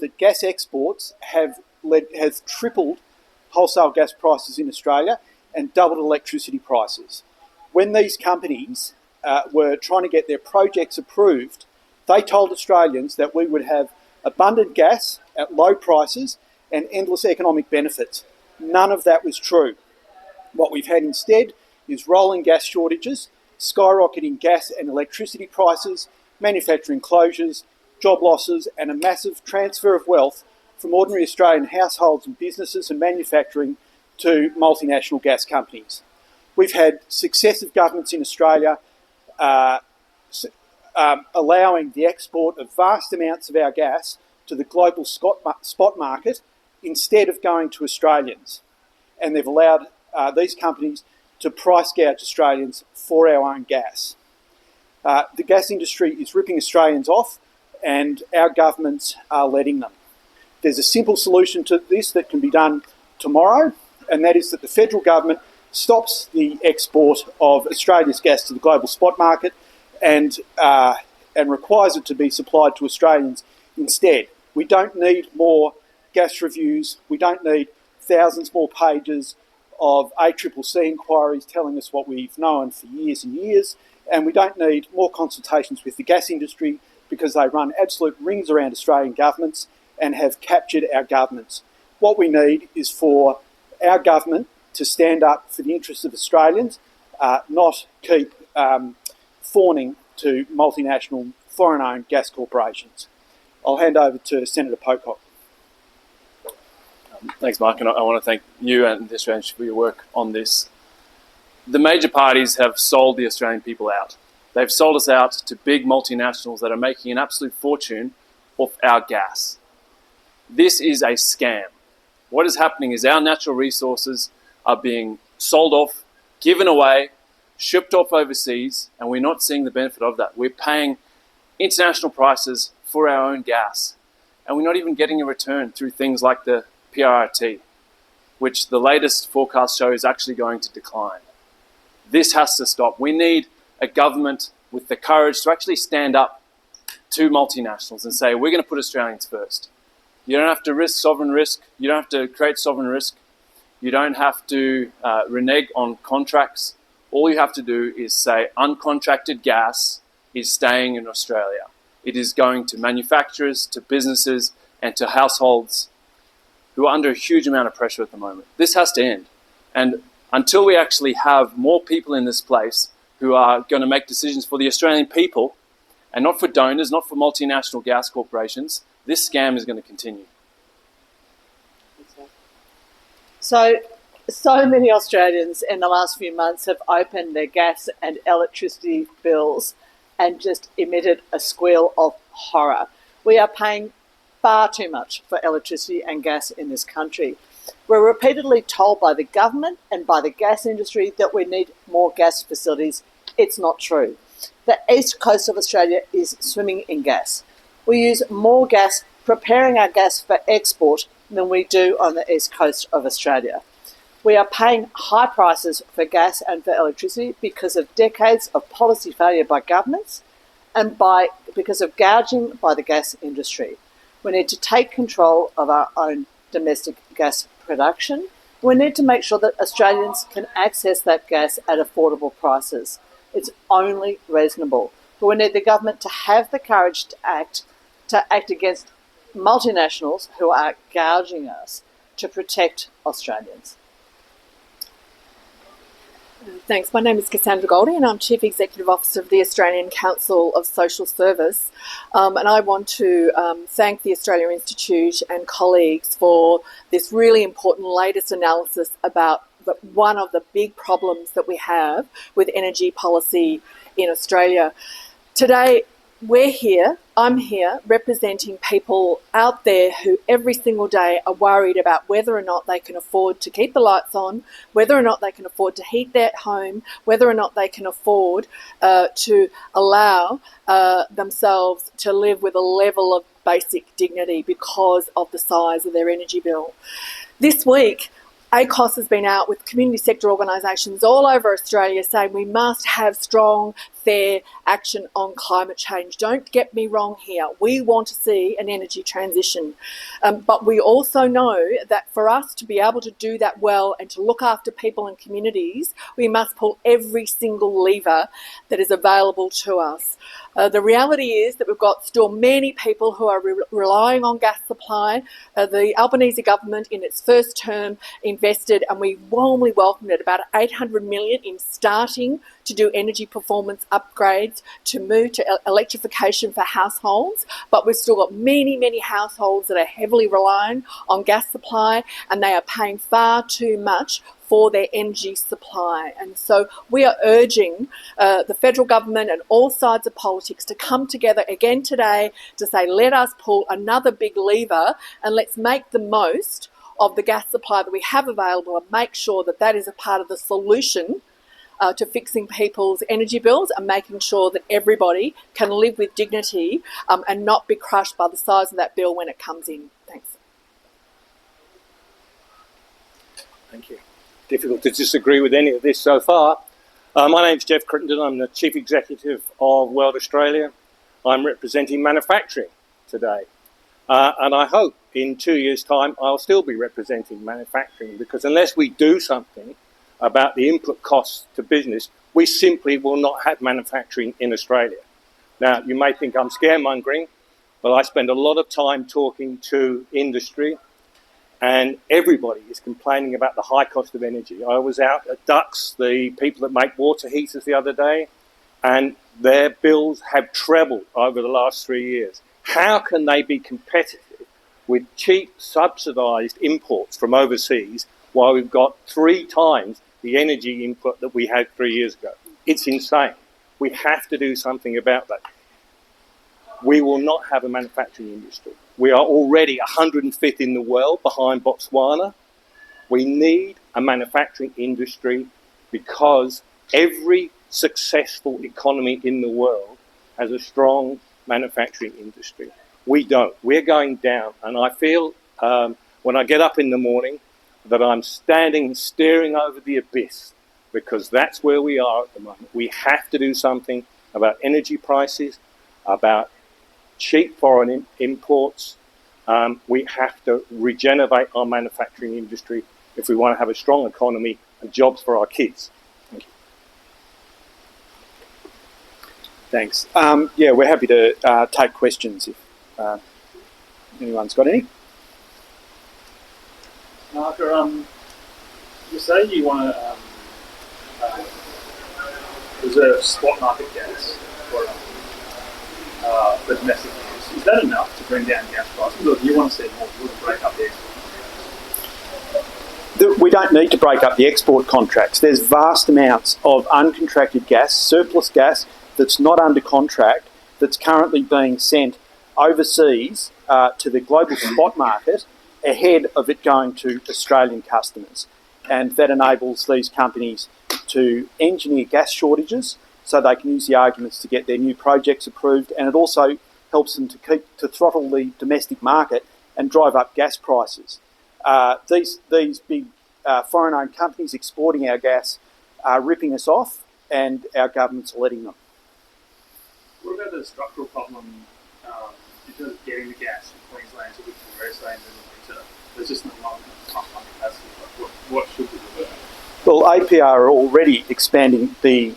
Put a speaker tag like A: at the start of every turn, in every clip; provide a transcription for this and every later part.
A: that gas exports has tripled wholesale gas prices in Australia and doubled electricity prices. When these companies were trying to get their projects approved, they told Australians that we would have abundant gas at low prices and endless economic benefits. None of that was true. What we've had instead is rolling gas shortages, skyrocketing gas and electricity prices, manufacturing closures, job losses, and a massive transfer of wealth from ordinary Australian households and businesses and manufacturing to multinational gas companies. We've had successive governments in Australia allowing the export of vast amounts of our gas to the global spot market instead of going to Australians. And they've allowed these companies to price gouge Australians for our own gas. The gas industry is ripping Australians off, and our governments are letting them. There's a simple solution to this that can be done tomorrow, and that is that the federal government stops the export of Australia's gas to the global spot market and requires it to be supplied to Australians instead. We don't need more gas reviews. We don't need thousands more pages of ACCC inquiries telling us what we've known for years and years, and we don't need more consultations with the gas industry because they run absolute rings around Australian governments and have captured our governments. What we need is for our government to stand up for the interests of Australians, not keep fawning to multinational foreign-owned gas corporations. I'll hand over to Senator Pocock.
B: Thanks, Mark, and I want to thank you and the Australians for your work on this. The major parties have sold the Australian people out. They've sold us out to big multinationals that are making an absolute fortune off our gas. This is a scam. What is happening is our natural resources are being sold off, given away, shipped off overseas, and we're not seeing the benefit of that. We're paying international prices for our own gas, and we're not even getting a return through things like the PRRT, which the latest forecast show is actually going to decline. This has to stop. We need a government with the courage to actually stand up to multinationals and say, we're going to put Australians first. You don't have to risk sovereign risk. You don't have to create sovereign risk. You don't have to renege on contracts. All you have to do is say uncontracted gas is staying in Australia. It is going to manufacturers, to businesses, and to households who are under a huge amount of pressure at the moment. This has to end. And until we actually have more people in this place who are going to make decisions for the Australian people and not for donors, not for multinational gas corporations, this scam is going to continue.
C: So many Australians in the last few months have opened their gas and electricity bills and just emitted a squeal of horror. We are paying far too much for electricity and gas in this country. We're repeatedly told by the government and by the gas industry that we need more gas facilities. It's not true. The east coast of Australia is swimming in gas. We use more gas preparing our gas for export than we do on the east coast of Australia. We are paying high prices for gas and for electricity because of decades of policy failure by governments and because of gouging by the gas industry. We need to take control of our own domestic gas production. We need to make sure that Australians can access that gas at affordable prices. It's only reasonable. But we need the government to have the courage to act against multinationals who are gouging us to protect Australians.
D: Thanks. My name is Cassandra Goldie and I'm Chief Executive Officer of the Australian Council of Social Service. And I want to thank the Australia Institute and colleagues for this really important latest analysis about one of the big problems that we have with energy policy in Australia. Today, I'm here representing people out there who every single day are worried about whether or not they can afford to keep the lights on, whether or not they can afford to heat their home, whether or not they can afford to allow themselves to live with a level of basic dignity because of the size of their energy bill. This week, ACOSS has been out with community sector organisations all over Australia saying we must have strong, fair action on climate change. Don't get me wrong here. We want to see an energy transition. But we also know that for us to be able to do that well and to look after people and communities, we must pull every single lever that is available to us. The reality is that we've got still many people who are relying on gas supply. The Albanese government in its first term invested, and we warmly welcomed it, about $800 million in starting to do energy performance upgrades to move to electrification for households. But we've still got many, many households that are heavily relying on gas supply, and they are paying far too much for their energy supply. And so we are urging the federal government and all sides of politics to come together again today to say, let us pull another big lever and let's make the most of the gas supply that we have available and make sure that that is a part of the solution to fixing people's energy bills and making sure that everybody can live with dignity and not be crushed by the size of that bill when it comes in. Thanks.
E: Thank you. Difficult to disagree with any of this so far. My name's Geoff Crittenden. I'm the Chief Executive of Weld Australia. I'm representing manufacturing today. And I hope in 2 years' time I'll still be representing manufacturing, because unless we do something about the input costs to business, we simply will not have manufacturing in Australia. Now, you may think I'm scaremongering, but I spend a lot of time talking to industry, and everybody is complaining about the high cost of energy. I was out at Dux, the people that make water heaters, the other day, and their bills have trebled over the last 3 years. How can they be competitive with cheap, subsidised imports from overseas while we've got 3 times the energy input that we had 3 years ago? It's insane. We have to do something about that. We will not have a manufacturing industry. We are already 105th in the world behind Botswana. We need a manufacturing industry because every successful economy in the world has a strong manufacturing industry. We don't. We're going down. And I feel when I get up in the morning that I'm standing and staring over the abyss, because that's where we are at the moment. We have to do something about energy prices, about cheap foreign imports. We have to regenerate our manufacturing industry if we want to have a strong economy and jobs for our kids. Thank you.
A: Thanks. Yeah, we're happy to take questions if anyone's got any.
F: Marka, you say you want to reserve spot market gas for domestic use. Is that enough to bring down gas prices, or do you want to see more? You want to break up the export?
A: We don't need to break up the export contracts. There's vast amounts of uncontracted gas, surplus gas, that's not under contract, that's currently being sent overseas to the global spot market ahead of it going to Australian customers. And that enables these companies to engineer gas shortages so they can use the arguments to get their new projects approved, and it also helps them to throttle the domestic market and drive up gas prices. These big foreign-owned companies exporting our gas are ripping us off, and our governments are letting them.
F: What about the structural problem in terms of getting the gas from Queensland to Victoria, say in the winter? There's just not enough capacity. What should we do?
A: Well, APR are already expanding the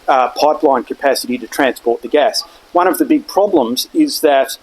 A: pipeline capacity to transport the gas. One of the big problems is that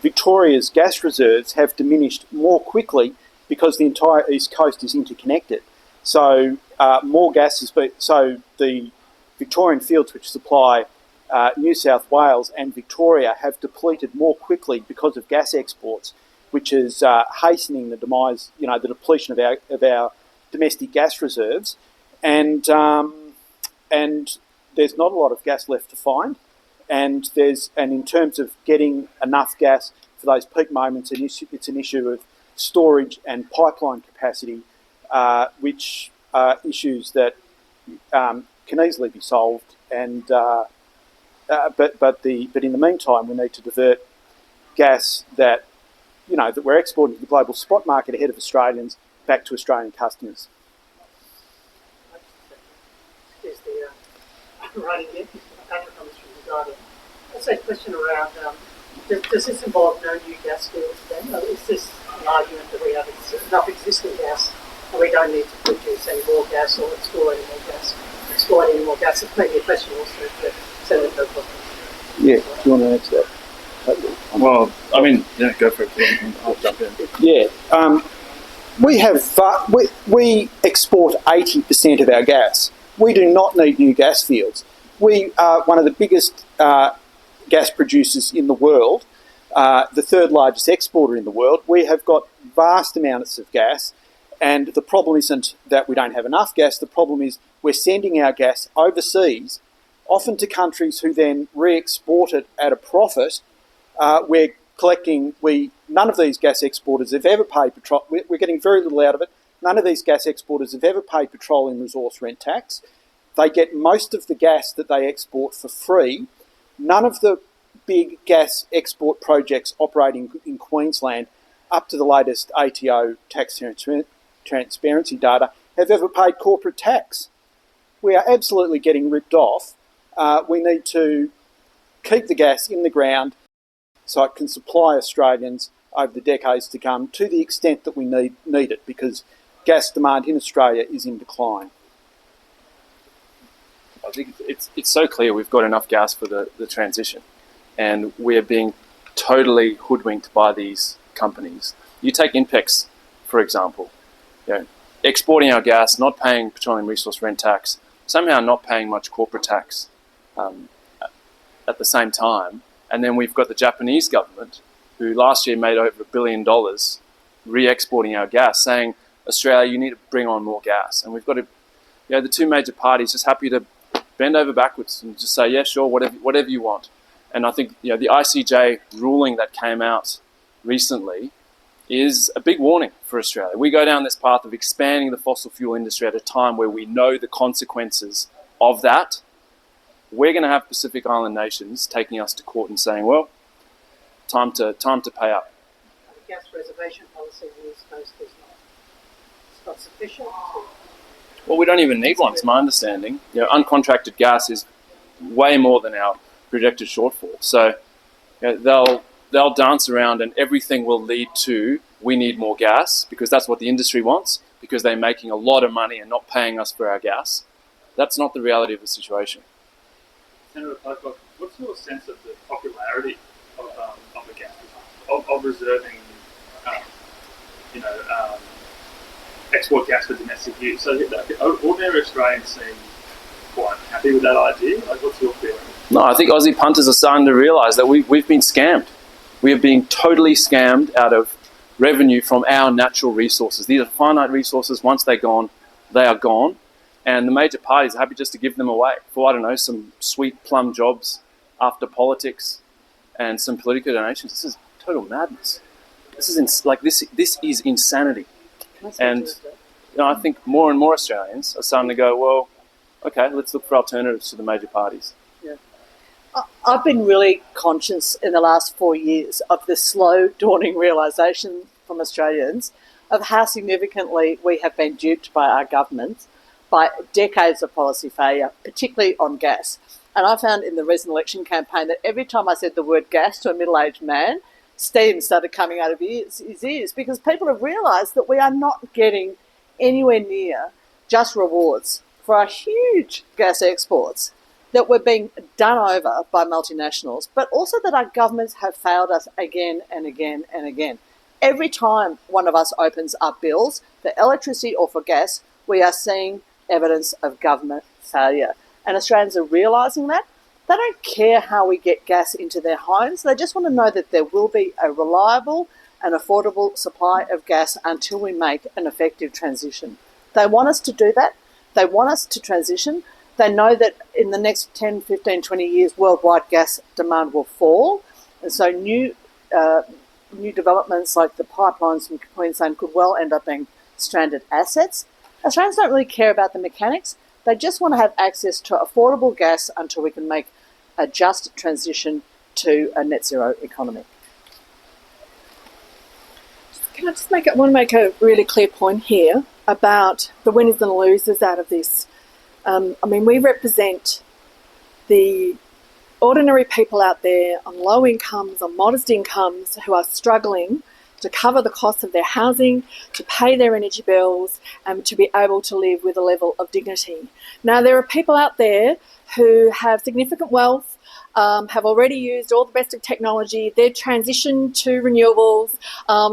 A: Victoria's gas reserves have diminished more quickly because the entire east coast is interconnected. So more gas is so the Victorian fields which supply New South Wales and Victoria have depleted more quickly because of gas exports, which is hastening the demise, the depletion of our domestic gas reserves, and there's not a lot of gas left to find, and in terms of getting enough gas for those peak moments, it's an issue of storage and pipeline capacity, which are issues that can easily be solved, and but in the meantime we need to divert gas that that we're exporting to the global spot market ahead of Australians back to Australian customers.
G: Here's the writing here. Patrick comes from the Guardian. That's a question around, does this involve no new gas fields then? Or is this an argument that we have enough existing gas and we don't need to produce any more gas or explore any more gas? It's maybe a question also for Senator Pocock.
A: Yeah, do you want to answer that?
B: Well, I mean, yeah, go for it. I'll jump in.
A: Yeah. We export 80% of our gas. We do not need new gas fields. We are one of the biggest gas producers in the world, the third largest exporter in the world. We have got vast amounts of gas, and the problem isn't that we don't have enough gas. The problem is we're sending our gas overseas, often to countries who then re-export it at a profit. None of these gas exporters have ever paid we're getting very little out of it. None of these gas exporters have ever paid petroleum resource rent tax. They get most of the gas that they export for free. None of the big gas export projects operating in Queensland, up to the latest ATO tax transparency data, have ever paid corporate tax. We are absolutely getting ripped off. We need to keep the gas in the ground so it can supply Australians over the decades to come to the extent that we need it, because gas demand in Australia is in decline.
B: I think it's so clear we've got enough gas for the transition, and we're being totally hoodwinked by these companies. You take Inpex, for example, exporting our gas, not paying petroleum resource rent tax, somehow not paying much corporate tax at the same time. And then we've got the Japanese government, who last year made over $1 billion re-exporting our gas, saying, Australia, you need to bring on more gas. And we've got to, the two major parties just happy to bend over backwards and just say, yeah, sure, whatever you want. And I think, the ICJ ruling that came out recently is a big warning for Australia. We go down this path of expanding the fossil fuel industry at a time where we know the consequences of that. We're going to have Pacific Island nations taking us to court and saying, well, time to pay up.
G: The gas reservation policy in the East Coast is not sufficient.
B: Well, we don't even need one, it's my understanding. Uncontracted gas is way more than our projected shortfall. So they'll dance around and everything will lead to we need more gas, because that's what the industry wants, because they're making a lot of money and not paying us for our gas. That's not the reality of the situation.
F: Senator Pocock, what's your sense of the popularity of the gas, of reserving, export gas for domestic use? So ordinary Australians seem quite happy with that idea. What's your feeling?
B: No, I think Aussie punters are starting to realise that we've been scammed. We are being totally scammed out of revenue from our natural resources. These are finite resources. Once they're gone, they are gone. And the major parties are happy just to give them away for, some sweet plum jobs after politics and some political donations. This is total madness. This is insanity. And I think more and more Australians are starting to go, well, okay, let's look for alternatives to the major parties.
C: Yeah. I've been really conscious in the last 4 years of the slow dawning realisation from Australians of how significantly we have been duped by our government, by decades of policy failure, particularly on gas. And I found in the recent election campaign that every time I said the word gas to a middle-aged man, steam started coming out of his ears, because people have realised that we are not getting anywhere near just rewards for our huge gas exports, that we're being done over by multinationals, but also that our governments have failed us again and again and again. Every time one of us opens up bills for electricity or for gas, we are seeing evidence of government failure. And Australians are realising that. They don't care how we get gas into their homes. They just want to know that there will be a reliable and affordable supply of gas until we make an effective transition. They want us to do that. They want us to transition. They know that in the next 10, 15, 20 years, worldwide gas demand will fall. And so new developments like the pipelines from Queensland could well end up being stranded assets. Australians don't really care about the mechanics. They just want to have access to affordable gas until we can make a just transition to a net zero economy.
D: Can I just want to make a really clear point here about the winners and losers out of this? We represent the ordinary people out there on low incomes, on modest incomes, who are struggling to cover the cost of their housing, to pay their energy bills, and to be able to live with a level of dignity. Now, there are people out there who have significant wealth, have already used all the best of technology, they've transitioned to renewables,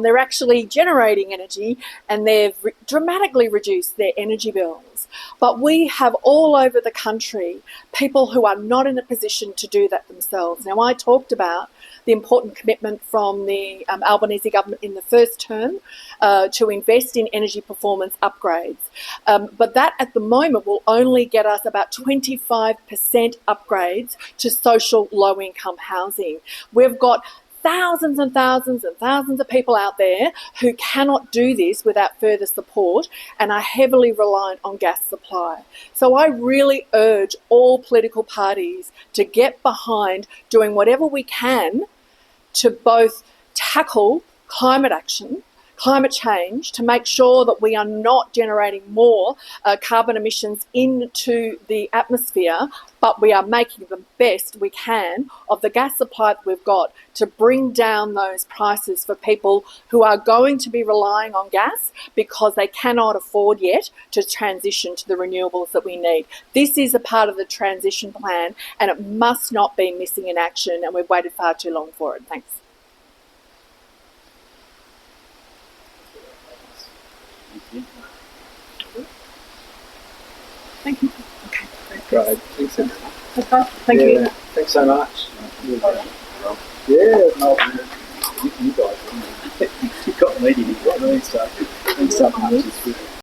D: they're actually generating energy, and they've dramatically reduced their energy bills. But we have all over the country people who are not in a position to do that themselves. Now, I talked about the important commitment from the Albanese government in the first term to invest in energy performance upgrades. But that at the moment will only get us about 25% upgrades to social low-income housing. We've got thousands and thousands and thousands of people out there who cannot do this without further support and are heavily reliant on gas supply. So I really urge all political parties to get behind doing whatever we can to both tackle climate change, to make sure that we are not generating more carbon emissions into the atmosphere, but we are making the best we can of the gas supply that we've got to bring down those prices for people who are going to be relying on gas because they cannot afford yet to transition to the renewables that we need. This is a part of the transition plan, and it must not be missing in action, and we've waited far too long for it. Thanks. Thank you. Okay.
A: Great. Thanks so much.
D: Thank you.
A: Thanks so much. Yeah, no, you guys, you got me, so thanks so much. It's good.